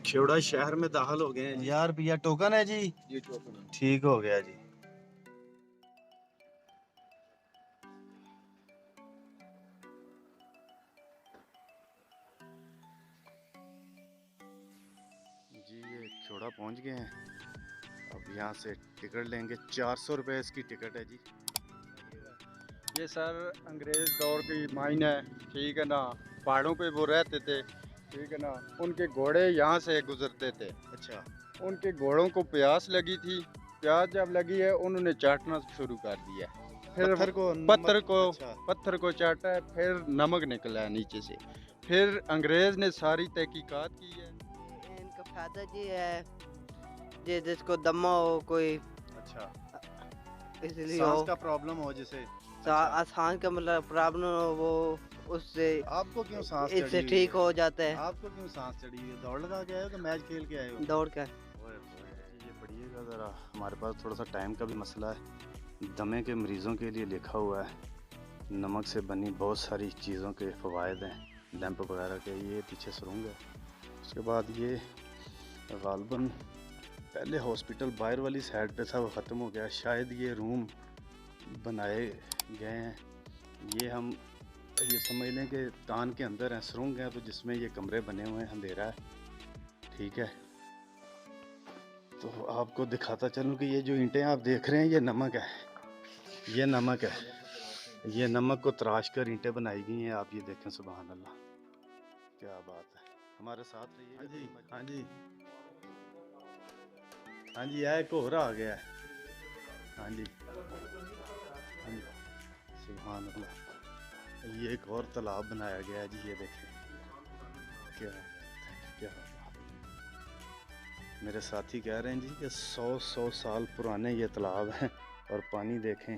खेवड़ा शहर में दाखिल हो गए हैं जी। यार भैया टोकन है जी। जी टोकन। ठीक हो गया जी। जी ये खेवड़ा पहुंच गए हैं। अब यहाँ से टिकट लेंगे। 400 रुपये इसकी टिकट है जी। ये सर अंग्रेज दौर की माइन है, ठीक है ना। पहाड़ों पे वो रहते थे, ठीक है ना। उनके घोड़े यहाँ से गुजरते थे। अच्छा। उनके घोड़ों को प्यास लगी थी। प्यास जब लगी है उन्होंने चाटना शुरू कर दिया। फिर पत्थर को पत्थर को अच्छा। पत्थर को चाटा है, फिर नमक निकला है नीचे से। फिर अंग्रेज ने सारी तहकीकात की है। इनका फायदा ये है जे जिसको दमा हो कोई, अच्छा। इसलिए सांस हो का प्रॉब्लम हो जिसे। आसान का मतलब प्रॉब्लम हो वो, उससे आपको क्यों सांस इससे चढ़ी हुई ठीक है? हो जाता है। आपको क्यों सांस चढ़ी हुई है? दौड़ लगा के आए हो कि मैच खेल के आए हो? दौड़ कर। ओए ओए, ये पढ़िएगा ज़रा, हमारे पास थोड़ा सा टाइम का भी मसला है। दमे के मरीज़ों के लिए लिखा हुआ है, नमक से बनी बहुत सारी चीज़ों के फ़वाइद हैं, लैंप वगैरह के। ये पीछे सुरुंग है। उसके बाद ये गालबन पहले हॉस्पिटल बाहर वाली साइड पे था, वो ख़त्म हो गया। शायद ये रूम बनाए गए हैं। ये हम ये समझ लें कि तान के अंदर हैं, सुरंग है, तो जिसमें ये कमरे बने हुए हैं, अंधेरा है, ठीक है। तो आपको दिखाता चलूँ कि ये जो ईंटें आप देख रहे हैं ये नमक है। ये नमक है। ये नमक को तराश कर ईंटें बनाई गई हैं। आप ये देखें, सुभान अल्लाह, क्या बात है। हमारे साथ रहिए। हाँ जी, हाँ जी, हाँ जी। यह एक और आ गया है। हाँ जी, हाँ जी, सुभान अल्लाह। ये एक और तालाब बनाया गया है जी। ये देखें, क्या क्या बात है। मेरे साथी कह रहे हैं जी कि 100 साल पुराने ये तालाब हैं, और पानी देखें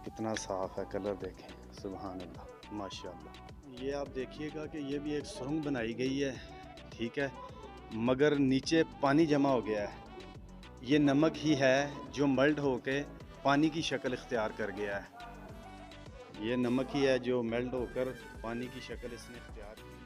कितना साफ़ है, कलर देखें, सुभान अल्लाह, माशाअल्लाह। ये आप देखिएगा कि ये भी एक सुरंग बनाई गई है, ठीक है, मगर नीचे पानी जमा हो गया है। ये नमक ही है जो मल्ट होके पानी की शक्ल इख्तियार कर गया है। ये नमक ही है जो मेल्ट होकर पानी की शक्ल इसने इख्तियार की है।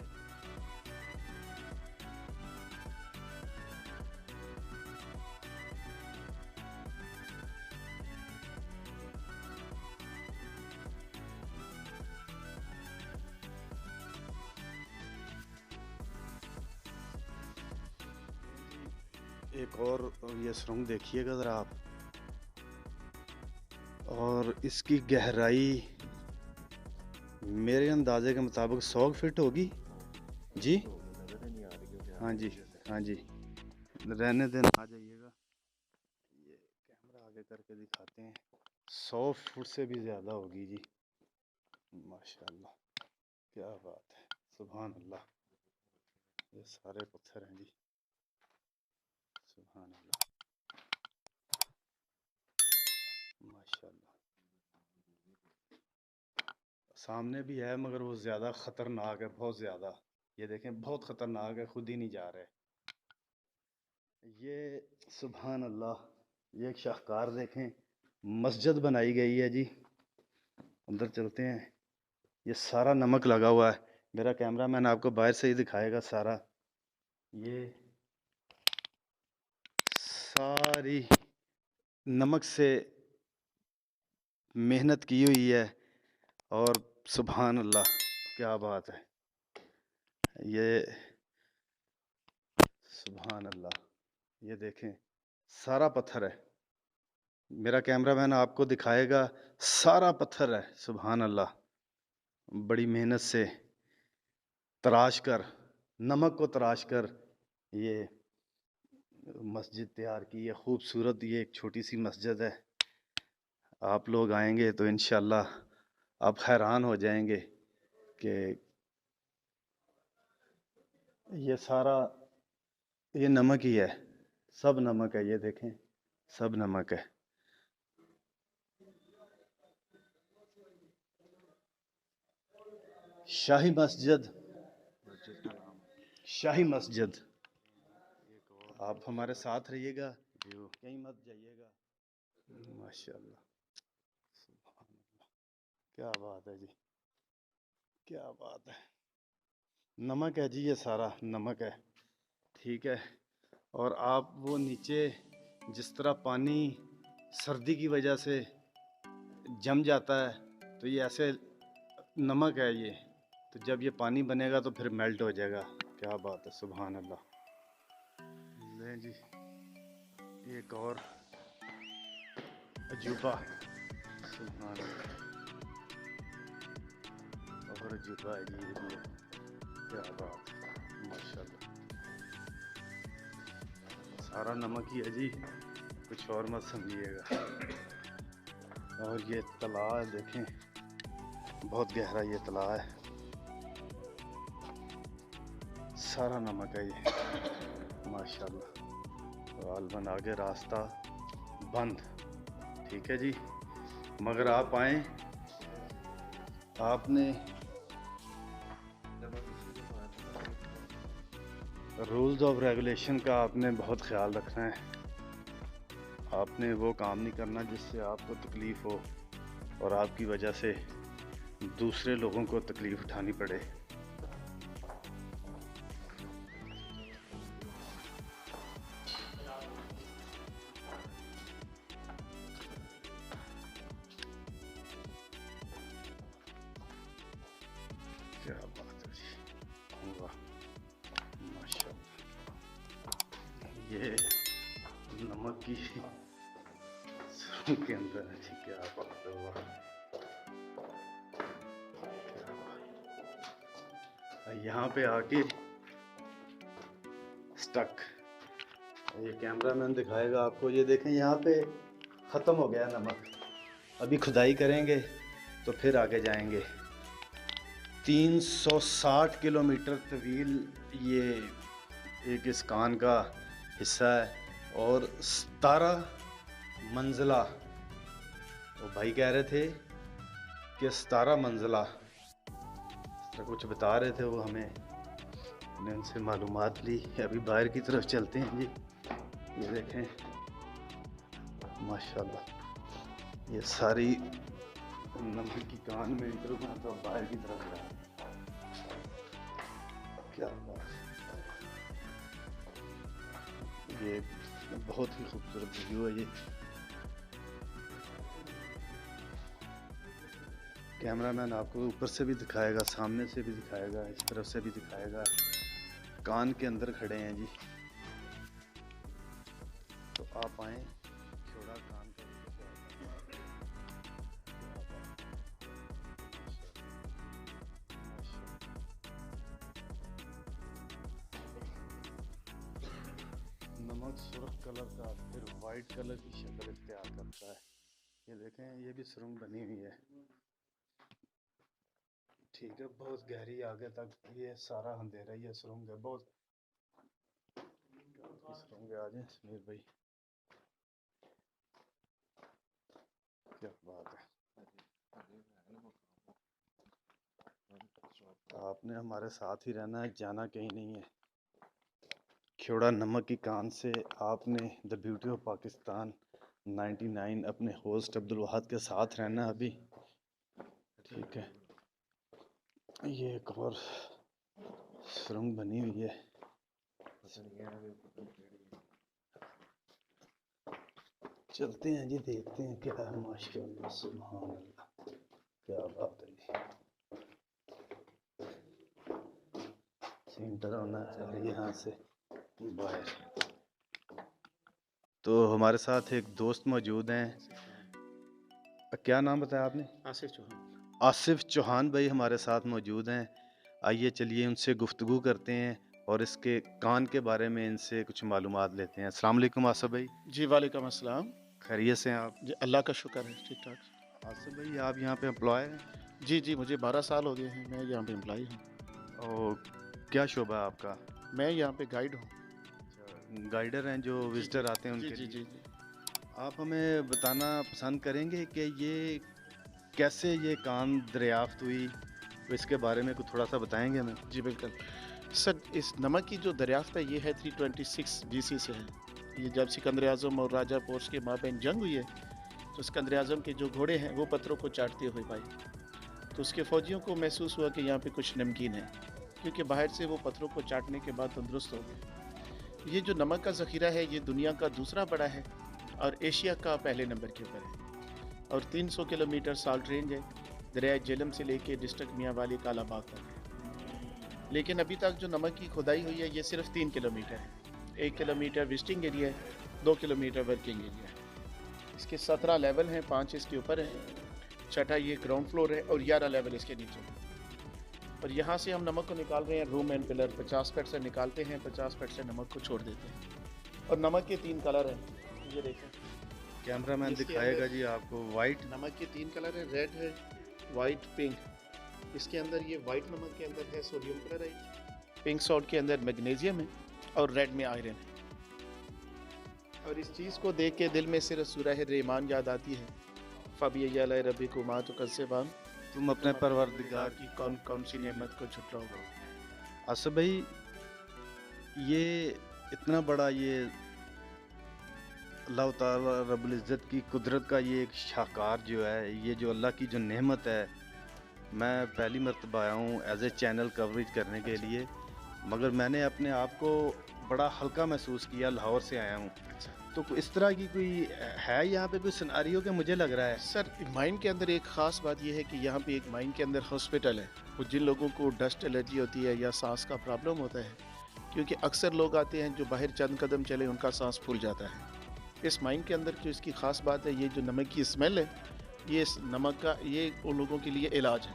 एक और ये सुरंग देखिएगा ज़रा आप, और इसकी गहराई मेरे अंदाजे के मुताबिक 100 फीट होगी जी। हाँ जी, हाँ जी, रहने देना, आ जाइएगा। ये कैमरा आगे करके दिखाते हैं, 100 फुट से भी ज़्यादा होगी जी, माशाल्लाह, क्या बात है, सुभान अल्लाह। ये सारे पत्थर हैं जी, सुभान अल्लाह, माशाल्लाह। सामने भी है मगर वो ज़्यादा ख़तरनाक है, बहुत ज़्यादा। ये देखें, बहुत ख़तरनाक है, खुद ही नहीं जा रहे। ये सुभान अल्लाह, ये एक शाहकार देखें, मस्जिद बनाई गई है जी। अंदर चलते हैं। ये सारा नमक लगा हुआ है। मेरा कैमरामैन आपको बाहर से ही दिखाएगा सारा। ये सारी नमक से मेहनत की हुई है, और सुभान अल्लाह, क्या बात है। ये सुभान अल्लाह, ये देखें, सारा पत्थर है। मेरा कैमरामैन आपको दिखाएगा, सारा पत्थर है, सुभान अल्लाह। बड़ी मेहनत से तराश कर, नमक को तराश कर ये मस्जिद तैयार की है, खूबसूरत। ये एक छोटी सी मस्जिद है। आप लोग आएंगे तो इंशाल्लाह आप हैरान हो जाएंगे कि ये सारा, ये नमक ही है, सब नमक है। ये देखें, सब नमक है। शाही मस्जिद, शाही मस्जिद। आप हमारे साथ रहिएगा, कहीं मत जाइएगा। माशाल्लाह, सुभान अल्लाह, क्या बात है जी, क्या बात है। नमक है जी, ये सारा नमक है, ठीक है। और आप वो नीचे जिस तरह पानी सर्दी की वजह से जम जाता है, तो ये ऐसे नमक है ये, तो जब ये पानी बनेगा तो फिर मेल्ट हो जाएगा। क्या बात है, सुभान अल्लाह। लें जी, एक और अजूबा, सुभान अल्लाह, और अजूबा है जी ये भी। क्या बात है, माशाल्लाह। सारा नमक ही है जी, कुछ और मत समझिएगा। और ये तालाब है, देखें बहुत गहरा ये तालाब है, सारा नमक है ये, माशाल्लाह। गालबन आगे रास्ता बंद, ठीक है जी, मगर आप आए, आपने रूल्स ऑफ रेगुलेशन का आपने बहुत ख्याल रखना है। आपने वो काम नहीं करना जिससे आपको तकलीफ़ हो और आपकी वजह से दूसरे लोगों को तकलीफ़ उठानी पड़े। क्या बात है जी, वाह माशाल्लाह। ये नमक की के अंदर है जी, क्या बात है, वाह। यहाँ पे आके स्टक, ये कैमरा मैन दिखाएगा आपको, ये देखें यहाँ पे ख़त्म हो गया नमक। अभी खुदाई करेंगे तो फिर आगे जाएंगे। 360 किलोमीटर तवील ये एक इस कान का हिस्सा है और 17 मंजिला, वो भाई कह रहे थे कि 17 मंजिला, तो कुछ बता रहे थे वो हमें, हमने उनसे मालूमात ली। अभी बाहर की तरफ चलते हैं जी, ये देखें माशाल्लाह, ये सारी नमक की कान में इंटर हुआ तो बाहर की तरफ जा, क्या बात है। ये बहुत ही खूबसूरत व्यू है ये। कैमरामैन आपको ऊपर से भी दिखाएगा, सामने से भी दिखाएगा, इस तरफ से भी दिखाएगा। कान के अंदर खड़े हैं जी, तो आप आए, थोड़ा कान का नमक सुर्ख कलर का फिर वाइट कलर की शक्ल इख्तियार करता है। ये देखें, ये भी सुरंग बनी हुई है, ठीक है, बहुत गहरी आगे तक ये सारा अंधेरा ही है, सुरंग है बहुत। सुरंग आ जाए समीर भाई, क्या बात है। आपने हमारे साथ ही रहना है, जाना कहीं नहीं है। खेड़ा नमक की कान से आपने द ब्यूटी ऑफ पाकिस्तान 99 अपने होस्ट अब्दुल वहाद के साथ रहना अभी, ठीक है। ये एक और सुरंग बनी हुई है, चलते हैं जी, देखते हैं क्या है। माशाअल्लाह, सुभान अल्लाह, क्या बात है जी। सेंटर होना चाहिए यहाँ से बाहर। तो हमारे साथ एक दोस्त मौजूद हैं, क्या नाम बताया आपने? आसिफ चौहान। आसिफ चौहान भाई हमारे साथ मौजूद हैं। आइए चलिए उनसे गुफ्तगू करते हैं और इसके कान के बारे में इनसे कुछ मालूमात लेते हैं। अस्सलाम वालेकुम आसिफ भाई। जी वालेकुम अस्सलाम। खैरियत से हैं आप? जी अल्लाह का शुक्र है, ठीक ठाक। आसिफ भाई आप यहाँ पे एम्प्लॉय हैं? जी जी, मुझे 12 साल हो गए हैं, मैं यहाँ पे एम्प्लॉय हूँ। और क्या शोबा है आपका? मैं यहाँ पे गाइड हूँ। गाइडर हैं जो विजिटर आते हैं जी उनके जी लिए। जी जी। आप हमें बताना पसंद करेंगे कि ये कैसे ये कान दरियाफ्त हुई, तो इसके बारे में कुछ थोड़ा सा बताएंगे हमें? जी बिल्कुल सर, इस नमक की जो दरियाफ्त है ये है 326 BC से है। ये जब सिकंदर आज़म और राजा पोर्स के माबैन जंग हुई है, तो सिकंदर आज़म के जो घोड़े हैं वो पत्थरों को चाटते हुए पाए, तो उसके फ़ौजियों को महसूस हुआ कि यहाँ पे कुछ नमकीन है, क्योंकि बाहर से वो पत्थरों को चाटने के बाद तंदुरुस्त हो गए। ये जो नमक का ज़ख़ीरा है ये दुनिया का दूसरा बड़ा है और एशिया का पहले नंबर के ऊपर है और 300 किलोमीटर साल्ट रेंज है, दरिया झेलम से लेके डिस्ट्रिक्ट मियाँ वाली कालाबाग तक है। लेकिन अभी तक जो नमक की खुदाई हुई है ये सिर्फ 3 किलोमीटर है। 1 किलोमीटर विजिटिंग एरिया है, 2 किलोमीटर वर्किंग एरिया है। इसके 17 लेवल हैं, 5 इसके ऊपर है, 6ठा ये ग्राउंड फ्लोर है और 11 लेवल इसके नीचे है। और यहाँ से हम नमक को निकाल रहे हैं, रूम एंड पिलर 50% निकालते हैं, 50% नमक को छोड़ देते हैं। और नमक के 3 कलर हैं, ये देखें, कैमरामैन इसके दिखाएगा अंदर- जी आपको। वाइट नमक के 3 कलर है, रेड है, वाइट, पिंक। इसके अंदर ये वाइट नमक के अंदर है सोडियम क्लोराइड, पिंक सॉल्ट के अंदर मैग्नीशियम है और रेड में आयरन है। और इस चीज़ को देख के दिल में सिर्फ सूरह रहमान याद आती है, फ़बिय्या रब्बिकुमा तुकज़्ज़िबान, तुम अपने परवरदिगार की कौन कौन सी नेमत को झुटलाओगे। असद भाई, ये इतना बड़ा ये अल्लाह ताला रब्बुल इज़्ज़त की कुदरत का ये एक शाहकार जो है, ये जो अल्लाह की जो नेमत है, मैं पहली मर्तबा आया हूँ एज ए चैनल कवरेज करने के लिए, मगर मैंने अपने आप को बड़ा हल्का महसूस किया। लाहौर से आया हूँ, तो इस तरह की कोई है यहाँ पे कोई सिनेरियो के मुझे लग रहा है। सर, माइन के अंदर एक ख़ास बात यह है कि यहाँ पे एक माइन के अंदर हॉस्पिटल है। वो जिन लोगों को डस्ट एलर्जी होती है या सांस का प्रॉब्लम होता है, क्योंकि अक्सर लोग आते हैं जो बाहर चंद कदम चले उनका सांस फूल जाता है। इस माइन के अंदर जो इसकी ख़ास बात है, ये जो नमक की स्मेल है, ये इस नमक का ये उन लोगों के लिए इलाज है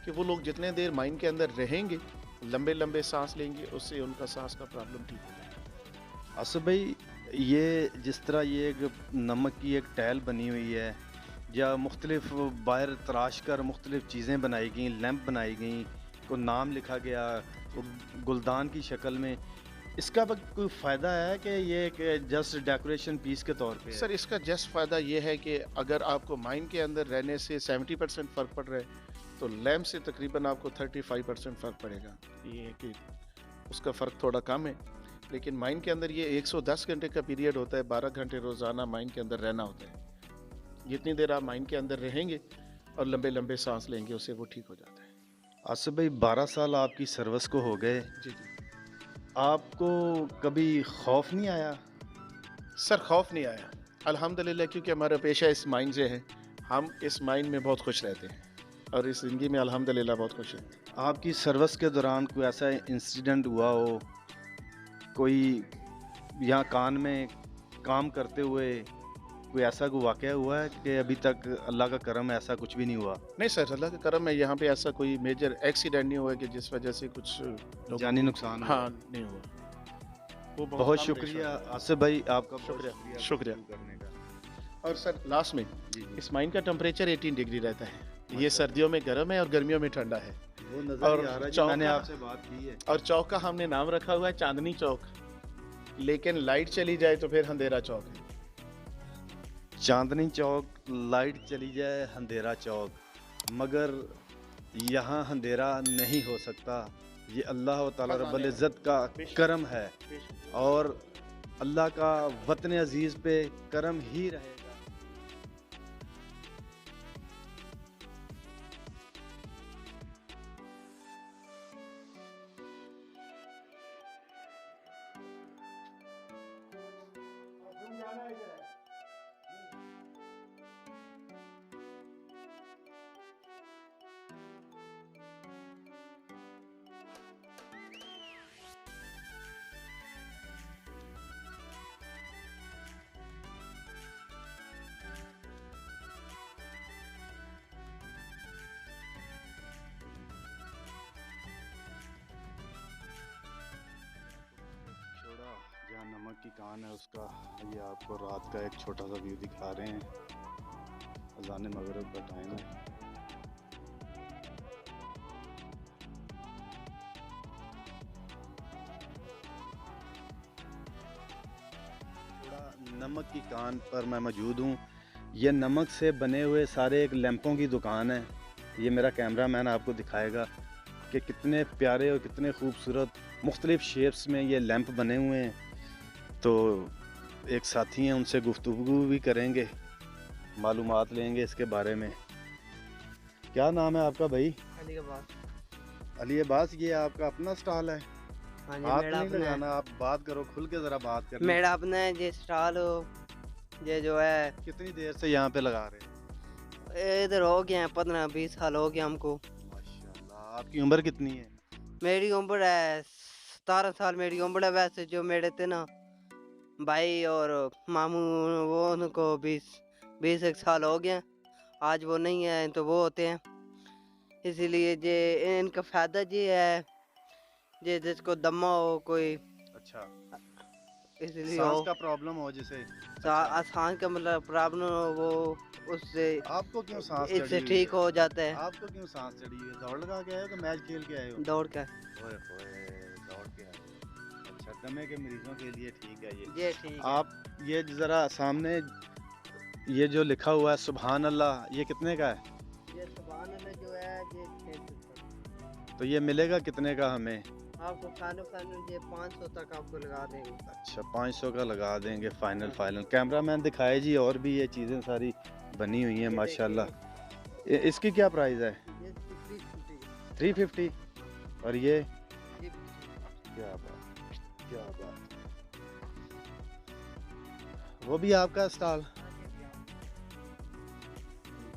कि वो लोग जितने देर माइन के अंदर रहेंगे, लंबे लंबे सांस लेंगे, उससे उनका सांस का प्रॉब्लम ठीक हो जाएगा। असद भाई, ये जिस तरह ये एक नमक की एक टैल बनी हुई है, या मुख्तलिफ बाहर तराश कर मुख्तलिफ चीज़ें बनाई गई, लैंप बनाई गई, को नाम लिखा गया को गुलदान की शक्ल में, इसका कोई फ़ायदा है कि ये एक जस्ट डेकोरेशन पीस के तौर पे है? सर, इसका जस्ट फ़ायदा ये है कि अगर आपको माइन के अंदर रहने से 70% फ़र्क पड़ रहा है, तो लैम्प से तकरीबन आपको 35% फ़र्क पड़ेगा। ये है कि उसका फ़र्क थोड़ा कम है, लेकिन माइन के अंदर ये 110 घंटे का पीरियड होता है, 12 घंटे रोज़ाना माइन के अंदर रहना होता है। जितनी देर आप माइन के अंदर रहेंगे और लंबे लंबे सांस लेंगे, उससे वो ठीक हो जाता है। असद भाई, 12 साल आपकी सर्विस को हो गए, जी जी। आपको कभी खौफ नहीं आया? सर, खौफ नहीं आया अल्हम्दुलिल्लाह, क्योंकि हमारा पेशा इस माइन से है। हम इस माइन में बहुत खुश रहते हैं और इस ज़िंदगी में अल्हम्दुलिल्लाह बहुत खुश रहते हैं। आपकी सर्विस के दौरान कोई ऐसा इंसिडेंट हुआ हो, कोई यहाँ कान में काम करते हुए कोई ऐसा कोई वाक़या हुआ है कि अभी तक अल्लाह का करम ऐसा कुछ भी नहीं हुआ? नहीं सर, अल्लाह का करम है, यहाँ पे ऐसा कोई मेजर एक्सीडेंट नहीं हुआ कि जिस वजह से कुछ लोग जानी नुकसान हुआ? हाँ, नहीं हुआ। वो बहुत कम शुक्रिया रेशो है। आसिफ भाई, आपका बहुत शुक्रिया, शुक्रिया। करने का। और सर, लास्ट में जी जी। इस माइन का टेम्परेचर 18 डिग्री रहता है। ये सर्दियों में गर्म है और गर्मियों में ठंडा है। वो नजर और ही आ रहा है जी, चौक मैंने का- आपसे बात की है। और चौक का हमने नाम रखा हुआ है चांदनी चौक, लेकिन लाइट चली जाए तो फिर अंधेरा चौक है। चांदनी चौक, लाइट चली जाए अंधेरा चौक, मगर यहाँ अंधेरा नहीं हो सकता। ये अल्लाह ताला रब्बुल इज़्ज़त का करम है और अल्लाह का वतन अजीज़ पे करम ही रहेगा। जहाँ नमक की कान है उसका ये आपको रात का एक छोटा सा व्यू दिखा रहे हैं। अज़ान मगरिब का टाइम है। नमक की कान पर मैं मौजूद हूँ। ये नमक से बने हुए सारे एक लैंपों की दुकान है। ये मेरा कैमरामैन आपको दिखाएगा कि कितने प्यारे और कितने खूबसूरत मुख्तलिफ़ शेप्स में ये लैंप बने हुए हैं। तो एक साथी हैं, उनसे गुफ्तगू भी करेंगे, मालूमात लेंगे इसके बारे में। क्या नाम है आपका भाई? अली अब्बास। अली अब्बास, ये आपका अपना स्टॉल है? हाँ जी हाथ मेरा नहीं अपना है। लगाना, आप बात करो, खुल के जरा बात करो। मेरा अपना है ये स्टॉल हो, ये जो है कितनी देर से यहाँ पे लगा रहे हैं? इधर हो गए हैं 15-20 साल हो गए हमको। माशाल्लाह। आपकी उम्र कितनी है? मेरी उम्र है 17 साल मेरी उम्र है। वैसे जो मेरे थे ना भाई और मामू, वो उनको 20 एक साल हो गए हैं। आज वो नहीं है तो वो होते हैं, इसीलिए ये इनका फ़ायदा ये है, ये जिसको दमा हो कोई, अच्छा, इसलिए सांस हो का प्रॉब्लम हो जिसे। आसान का मतलब प्रॉब्लम हो, वो उससे आपको क्यों सांस इससे चढ़ी हुई ठीक है? हो जाता है आपको क्यों सांस चढ़ी हुई है? दौड़ लगा के आए हो कि मैच खेल के आए हो? दौड़ कर। ओए होए, दौड़ के आए हो। अच्छा, दमे के मरीजों के लिए ठीक है ये। ये ठीक है। आप ये जरा सामने ये जो लिखा हुआ है सुभान अल्लाह, ये कितने का है? ये सुभान अल्लाह जो है ये 600 तो ये मिलेगा कितने का हमें? आपको फाइनल ये 500 तक आपको लगा देंगे। अच्छा, 500 का लगा देंगे फाइनल। कैमरामैन दिखाए जी, और भी ये चीज़ें सारी बनी हुई हैं ये माशाल्लाह। इसकी क्या प्राइस है? ये 350 350। और ये ये क्या बात, वो भी आपका स्टॉल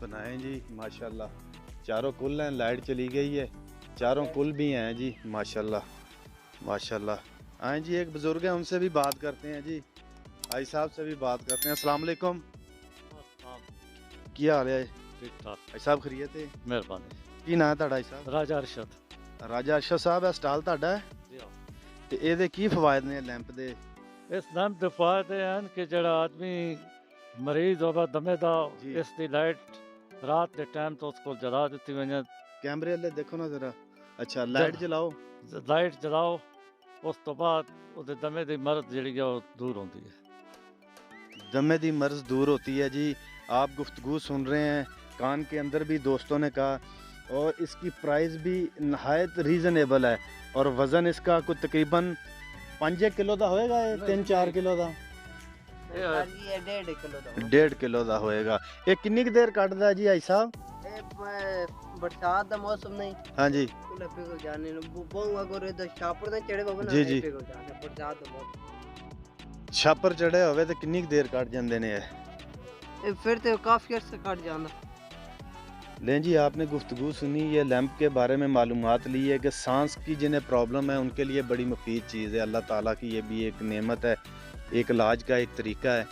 बनाए जी माशाल्लाह। चारों कुल हैं, लाइट चली गई है, चारों कुल भी हैं जी माशाल्लाह। आए जी, एक बुजुर्ग हैं, उनसे भी बात करते हैं जी। भाई साहब से भी बात करते हैं। अस्सलाम वालेकुम, क्या हाल है? ठीक ठाक, भाई साहब खरीद थे ਮਿਹਰਬਾਨੀ। ਕੀ ਨਾਂ ਹੈ ਤੁਹਾਡਾ ਭਾਈ ਸਾਹਿਬ? ਰਾਜਾ ਅਰਸ਼ਦ। ਰਾਜਾ ਅਰਸ਼ਦ ਸਾਹਿਬ, ਇਹ ਸਟਾਲ ਤੁਹਾਡਾ ਹੈ ਤੇ ਇਹਦੇ ਕੀ ਫਵਾਇਦ ਨੇ ਲੈਂਪ ਦੇ? ਇਸ ਨਾਮ ਦੇ ਫਾਇਦੇ ਹਨ ਕਿ ਜਿਹੜਾ ਆਦਮੀ ਮਰੀਜ਼ ਹੋਵੇ ਦਮੇ ਦਾ, ਜੀ। ਇਸ ਦੀ ਲਾਈਟ ਰਾਤ ਦੇ ਟਾਈਮ ਤੋਂ ਉਸ ਕੋਲ ਜਲਾ ਦਿੱਤੀ ਵञे, ਕੈਮਰੇ ਵਾਲੇ ਦੇਖੋ ਨਾ ਜ਼ਰਾ। ਅੱਛਾ, ਲਾਈਟ ਜਲਾਓ। ਲਾਈਟ ਜਲਾਓ, ਉਸ ਤੋਂ ਬਾਅਦ ਉਹਦੇ ਦਮੇ ਦੀ ਮਰਜ਼ ਜਿਹੜੀ ਹੈ ਉਹ ਦੂਰ ਹੁੰਦੀ ਹੈ। दमे दी मर्ज दूर होती है जी। आप गुफ्तगू सुन रहे हैं, कान के अंदर भी दोस्तों ने कहा, और इसकी प्राइस भी नहायत रीज़नेबल है। और वज़न इसका कुछ तकरीबन 5 किलो का होएगा, 3-4 किलो का, ये 1.5 किलो ਦਾ 1.5 किलो का होएगा। ये किन्नी की देर कटदा जी भाई साहब? बरसात ਦਾ मौसम नहीं हाँ जी कुल पिघल जाने बहुत अगर तो छापर ने चढ़े होवे ना जी, जी। पिघल जाने बरसात ਦਾ मौसम। छापर चढ़े होवे तो किन्नी की देर कट जाते ने? ਇਹ ਫਿਰ ਤੇ ਕਾਫੀ ਅਰਸੇ ਕੱਟ ਜਾਂਦਾ। लें जी, आपने गुफ्तगू सुनी, ये लैंप के बारे में मालूमात ली है कि सांस की जिन्हें प्रॉब्लम है उनके लिए बड़ी मुफीद चीज़ है। अल्लाह ताला की ये भी एक नेमत है, एक इलाज का एक तरीका है।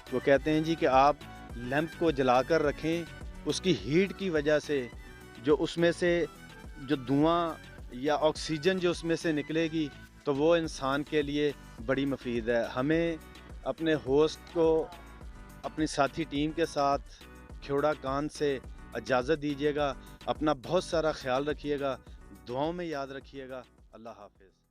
वो कहते हैं जी कि आप लैंप को जलाकर रखें, उसकी हीट की वजह से जो उसमें से जो धुआं या ऑक्सीजन जो उसमें से निकलेगी तो वो इंसान के लिए बड़ी मुफीद है। हमें अपने होस्ट को अपनी साथी टीम के साथ खेड़ा कान से इजाज़त दीजिएगा। अपना बहुत सारा ख्याल रखिएगा, दुआओं में याद रखिएगा। अल्लाह हाफिज़।